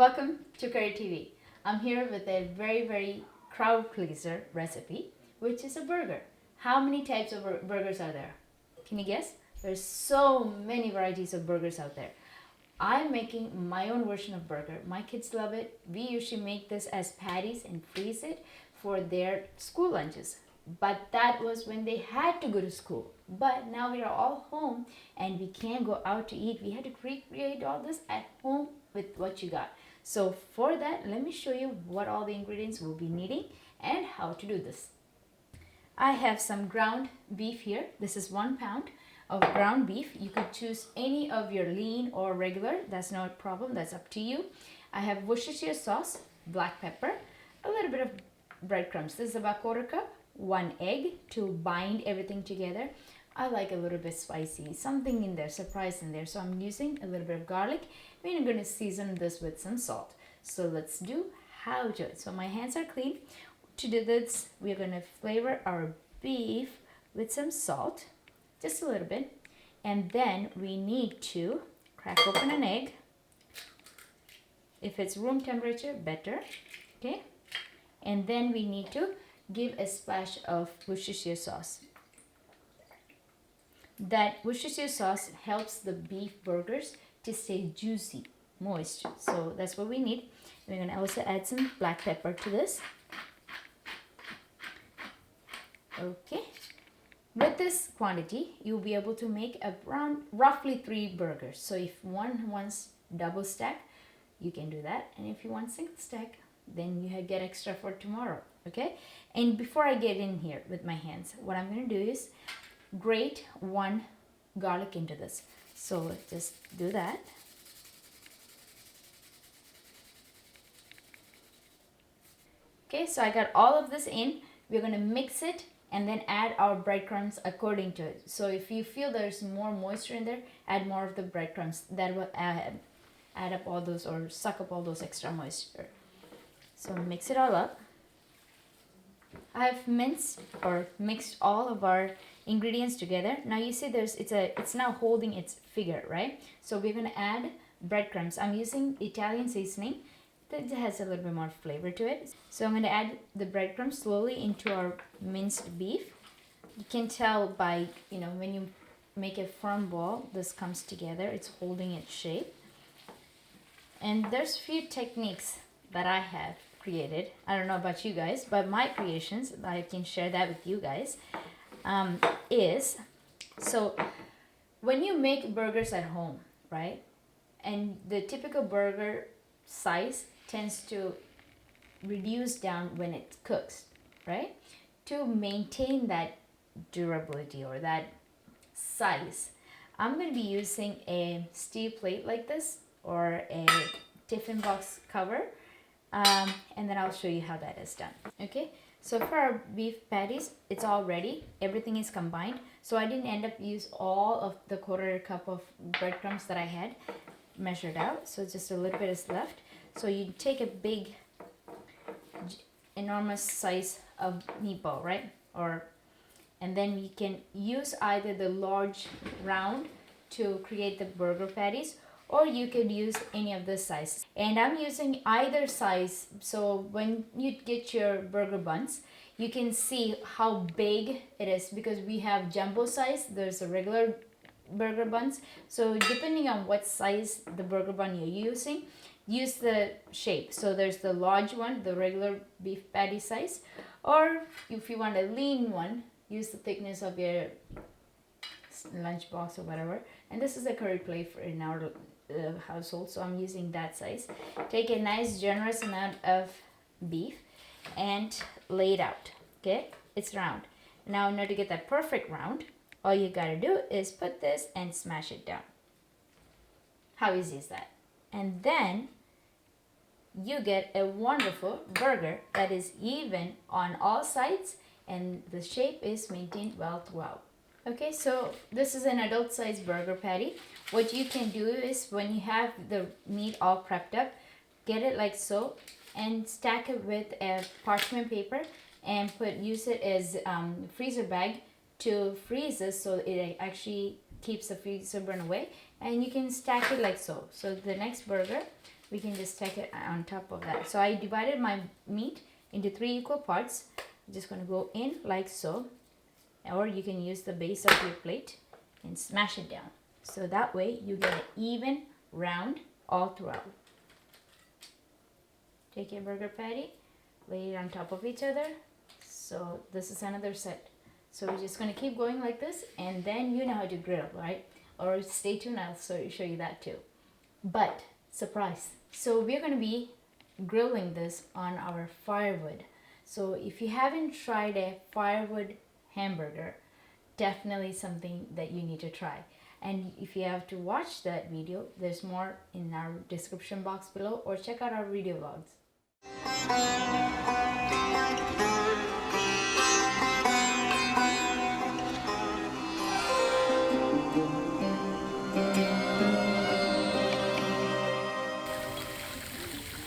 Welcome to Curry TV. I'm here with a very crowd pleaser recipe, which is a burger. How many types of burgers are there? Can you guess? There's so many varieties of burgers out there. I'm making my own version of burger. My kids love it. We usually make this as patties and freeze it for their school lunches. But that was when they had to go to school. But now we are all home and we can't go out to eat. We had to recreate all this at home with what you got. So for that, let me show you what all the ingredients we'll be needing and how to do this. I have some ground beef here. This is 1 pound of ground beef. You could choose any of your lean or regular. That's not a problem. That's up to you. I have Worcestershire sauce, black pepper, a little bit of breadcrumbs. This is about 1/4 cup, 1 egg to bind everything together. I like a little bit spicy, something in there, surprise in there. So I'm using a little bit of garlic. We're going to season this with some salt. So let's do how to do it. So my hands are clean. To do this, we're going to flavor our beef with some salt, just a little bit. And then we need to crack open an egg. If it's room temperature, better. Okay. And then we need to give a splash of Worcestershire sauce. That Worcestershire sauce helps the beef burgers to stay juicy, moist. So that's what we need. We're going to also add some black pepper to this. Okay. With this quantity, you'll be able to make around roughly 3 burgers. So if one wants double stack, you can do that. And if you want single stack, then you get extra for tomorrow. Okay. And before I get in here with my hands, what I'm going to do is grate 1 garlic into this. So let's just do that. Okay, so I got all of this in. We're going to mix it and then add our breadcrumbs according to it. So if you feel there's more moisture in there, add more of the breadcrumbs. That will add up all those or suck up all those extra moisture. So mix it all up. I've mixed all of our ingredients together. Now you see it's now holding its figure, right? So we're going to add breadcrumbs. I'm using Italian seasoning that has a little bit more flavor to it. So I'm going to add the breadcrumbs slowly into our minced beef. You can tell by, when you make a firm ball, this comes together. It's holding its shape. And there's few techniques that I have created. I don't know about you guys, but my creations, I can share that with you guys, is, so when you make burgers at home, right, and the typical burger size tends to reduce down when it cooks, right, to maintain that durability or that size, I'm going to be using a steel plate like this or a tiffin box cover. And then I'll show you how that is done. Okay, so for our beef patties, it's all ready. Everything is combined. So I didn't end up use all of the 1/4 cup of breadcrumbs that I had measured out. So just a little bit is left. So you take a big, enormous size of meatball, right? And then you can use either the large round to create the burger patties, or you could use any of the sizes. And I'm using either size. So when you get your burger buns, you can see how big it is because we have jumbo size. There's a regular burger buns. So depending on what size the burger bun you're using, use the shape. So there's the large one, the regular beef patty size. Or if you want a lean one, use the thickness of your lunchbox or whatever. And this is a curry plate in our household, so I'm using that size. Take a nice generous amount of beef and lay it out. Okay, it's round. Now in order to get that perfect round, all you gotta do is put this and smash it down. How easy is that? And then you get a wonderful burger that is even on all sides and the shape is maintained well throughout. Okay, so this is an adult size burger patty. What you can do is when you have the meat all prepped up, get it like so and stack it with a parchment paper and use it as freezer bag to freeze this so it actually keeps the freezer burn away. And you can stack it like so. So the next burger, we can just take it on top of that. So I divided my meat into 3 equal parts. I'm just going to go in like so, or you can use the base of your plate and smash it down. So that way you get an even round all throughout. Take your burger patty, lay it on top of each other. So this is another set. So we're just going to keep going like this, and then you know how to grill, right? Or stay tuned, I'll show you that too. But surprise, so we're going to be grilling this on our firewood. So if you haven't tried a firewood hamburger, definitely something that you need to try. And if you have to watch that video, there's more in our description box below, or check out our video vlogs.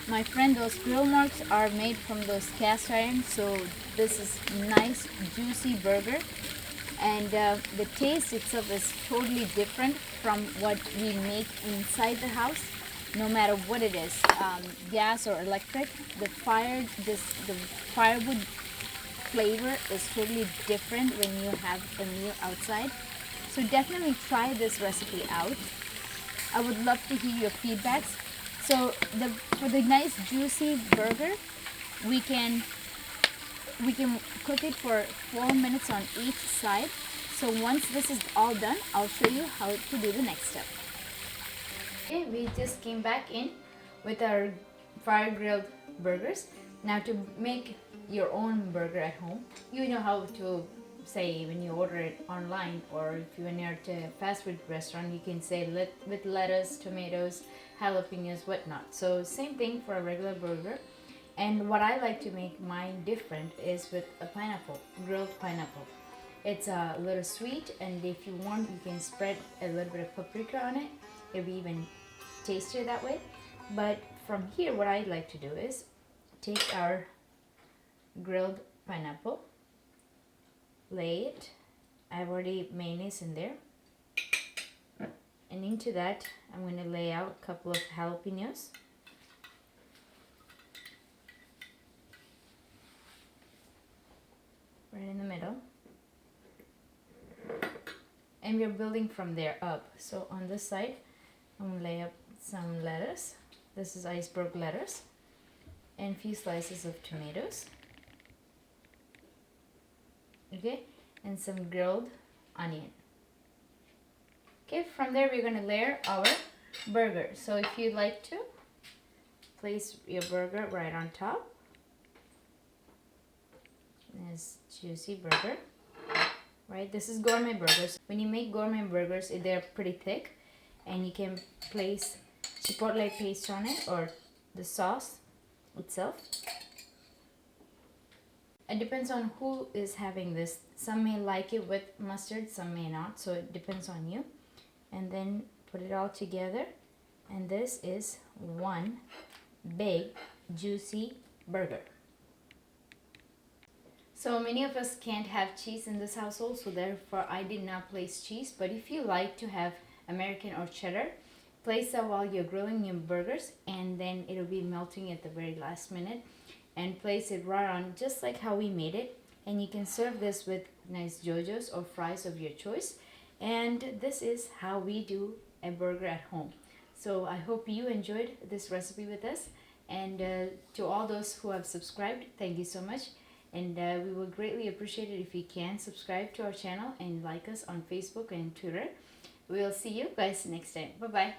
My friend, those grill marks are made from those cast iron, so this is nice juicy burger, and the taste itself is totally different from what we make inside the house. No matter what it is, gas or electric, the firewood flavor is totally different when you have a meal outside. So definitely try this recipe out. I would love to hear your feedbacks. So for the nice juicy burger, we can cook it for 4 minutes on each side. So once this is all done, I'll show you how to do the next step. Okay, we just came back in with our fire grilled burgers. Now to make your own burger at home, you know how to say when you order it online, or if you're near to a fast food restaurant, you can say with lettuce, tomatoes, jalapenos, whatnot. So same thing for a regular burger. And what I like to make mine different is with a pineapple, grilled pineapple. It's a little sweet, and if you want, you can spread a little bit of paprika on it. It'll be even tastier that way. But from here, what I like to do is take our grilled pineapple, lay it. I've already mayonnaise in there, and into that I'm going to lay out a couple of jalapenos. Right in the middle. And we're building from there up. So on this side, I'm going to lay up some lettuce. This is iceberg lettuce. And a few slices of tomatoes. Okay, and some grilled onion. Okay, from there we're going to layer our burger. So if you'd like to, place your burger right on top. This juicy burger. Right, this is gourmet burgers. When you make gourmet burgers, they're pretty thick, and you can place chipotle paste on it, or the sauce itself. It depends on who is having this. Some may like it with mustard, some may not, so it depends on you. And then put it all together, and this is one big juicy burger. So many of us can't have cheese in this household, so therefore I did not place cheese. But if you like to have American or cheddar, place that while you're grilling your burgers, and then it'll be melting at the very last minute. And place it right on, just like how we made it. And you can serve this with nice JoJo's or fries of your choice. And this is how we do a burger at home. So I hope you enjoyed this recipe with us. And to all those who have subscribed, thank you so much. And we would greatly appreciate it if you can subscribe to our channel and like us on Facebook and Twitter. We'll see you guys next time. Bye-bye.